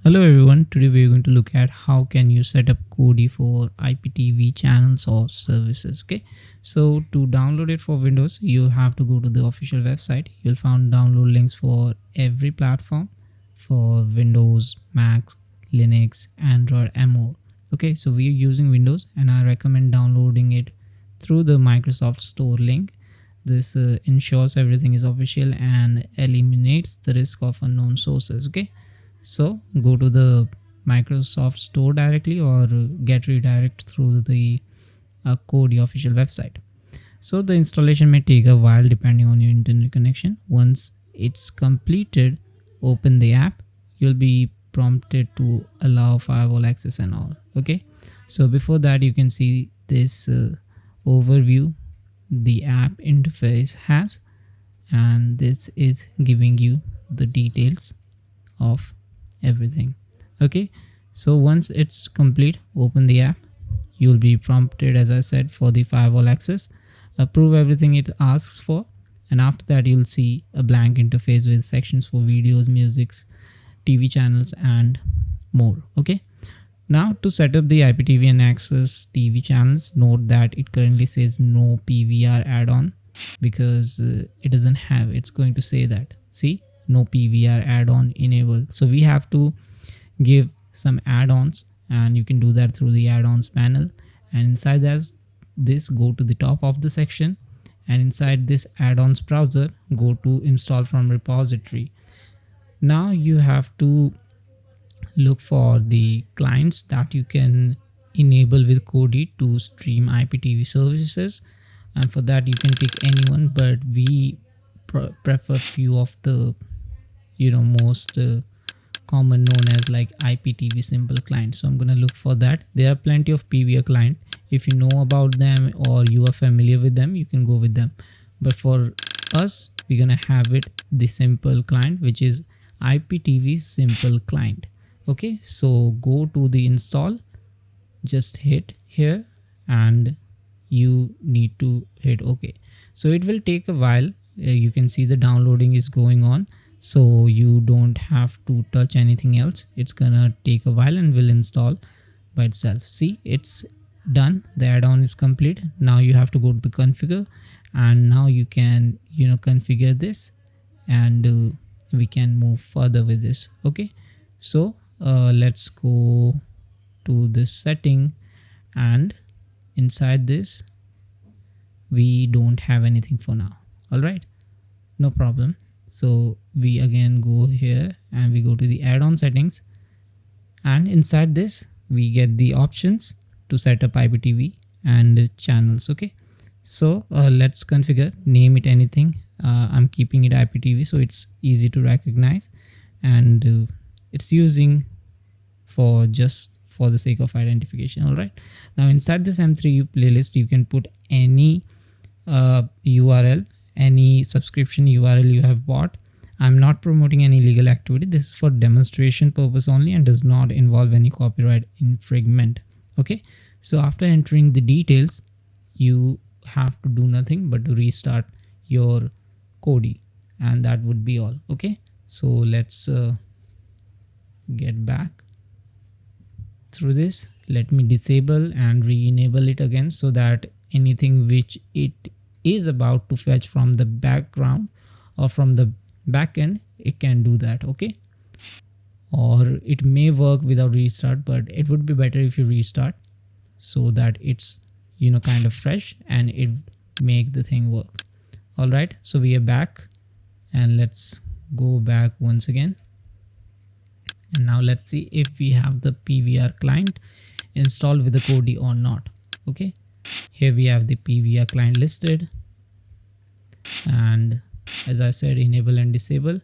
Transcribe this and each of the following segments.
Hello everyone, today we are going to look at how can you set up Kodi for IPTV channels or services. Okay, so to download it for Windows, you have to go to the official website. You'll find download links for every platform for Windows, Mac, Linux, Android and more. Okay, so we are using Windows and I recommend downloading it through the Microsoft Store link. This ensures everything is official and eliminates the risk of unknown sources. Okay, so go to the Microsoft Store directly or get redirect through the Kodi official website. So the installation may take a while depending on your internet connection. Once it's completed, open the app. You'll be prompted to allow firewall access and all. Okay, so before that you can see this overview the app interface has, and this is giving you the details of everything. Okay, so once it's complete, open the app. You'll be prompted, as I said, for the firewall access. Approve everything it asks for, and after that you'll see a blank interface with sections for videos, musics, TV channels and more. Okay, now to set up the IPTV and access TV channels, note that it currently says no PVR add-on because it doesn't have, it's going to say that, see, no PVR add-on enabled. So we have to give some add-ons, and you can do that through the add-ons panel. And inside this, go to the top of the section, and inside this add-ons browser, go to install from repository. Now you have to look for the clients that you can enable with Kodi to stream IPTV services, and for that you can pick anyone, but we prefer few of the most common known as like IPTV Simple Client. So I'm gonna look for that. There are plenty of PVR client. If you know about them or you are familiar with them, you can go with them, but for us we're gonna have it the Simple Client, which is IPTV Simple Client. Okay, so go to the install, just hit here and you need to hit OK. So it will take a while. You can see the downloading is going on, so you don't have to touch anything else. It's gonna take a while and will install by itself. See, it's done. The add-on is complete. Now you have to go to the configure, and now you can configure this, and we can move further with this. Okay, so let's go to this setting, and inside this we don't have anything for now. All right, no problem. So we again go here and we go to the add-on settings, and inside this we get the options to set up IPTV and channels. Okay, so let's configure, name it anything. I'm keeping it IPTV so it's easy to recognize, and it's using for just for the sake of identification. All right, now inside this M3U playlist you can put any URL, any subscription URL you have bought. I'm not promoting any illegal activity. This is for demonstration purpose only and does not involve any copyright infringement. Okay, so after entering the details, you have to do nothing but to restart your Kodi, and that would be all. Okay, so let's get back through this. Let me disable and re-enable it again, so that anything which it is about to fetch from the background or from the backend, it can do that. Okay, or it may work without restart, but it would be better if you restart so that it's kind of fresh and it make the thing work. All right, so we are back, and let's go back once again, and now let's see if we have the PVR client installed with the Kodi or not. Okay, here we have the PVR client listed, and as I said, enable and disable.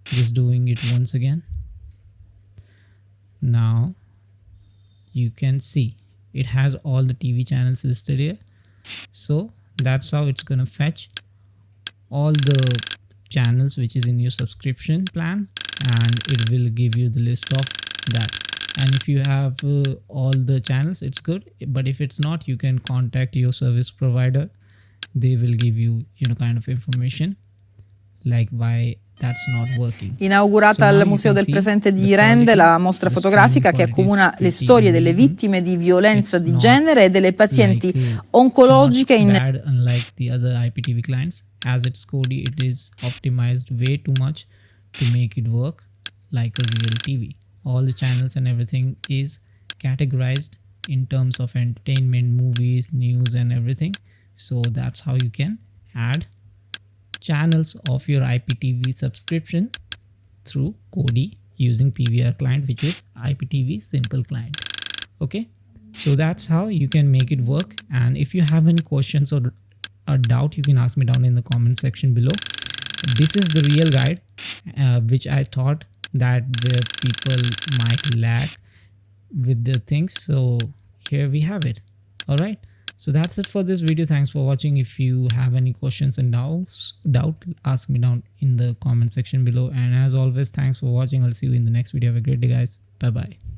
Just doing it once again. Now you can see it has all the TV channels listed here. So that's how it's gonna fetch all the channels which is in your subscription plan, and it will give you the list of that. And if you have all the channels, it's good, but if it's not, you can contact your service provider. They will give you kind of information like why that's not working. Inaugurata al Museo del Presente di Rende la mostra fotografica che accomuna le storie delle vittime di violenza di genere e delle pazienti oncologiche in unlike the other IPTV clients, as it's Kodi, it is optimized way too much to make it work like a real TV. All the channels and everything is categorized in terms of entertainment, movies, news and everything. So that's how you can add channels of your IPTV subscription through Kodi using PVR client, which is IPTV Simple Client. Okay, so that's how you can make it work. And if you have any questions or a doubt, you can ask me down in the comment section below. This is the real guide which I thought that where people might lack with the things. So here we have it. All right, so that's it for this video. Thanks for watching. If you have any questions and doubt, ask me down in the comment section below. And as always, thanks for watching. I'll see you in the next video. Have a great day, guys. Bye bye.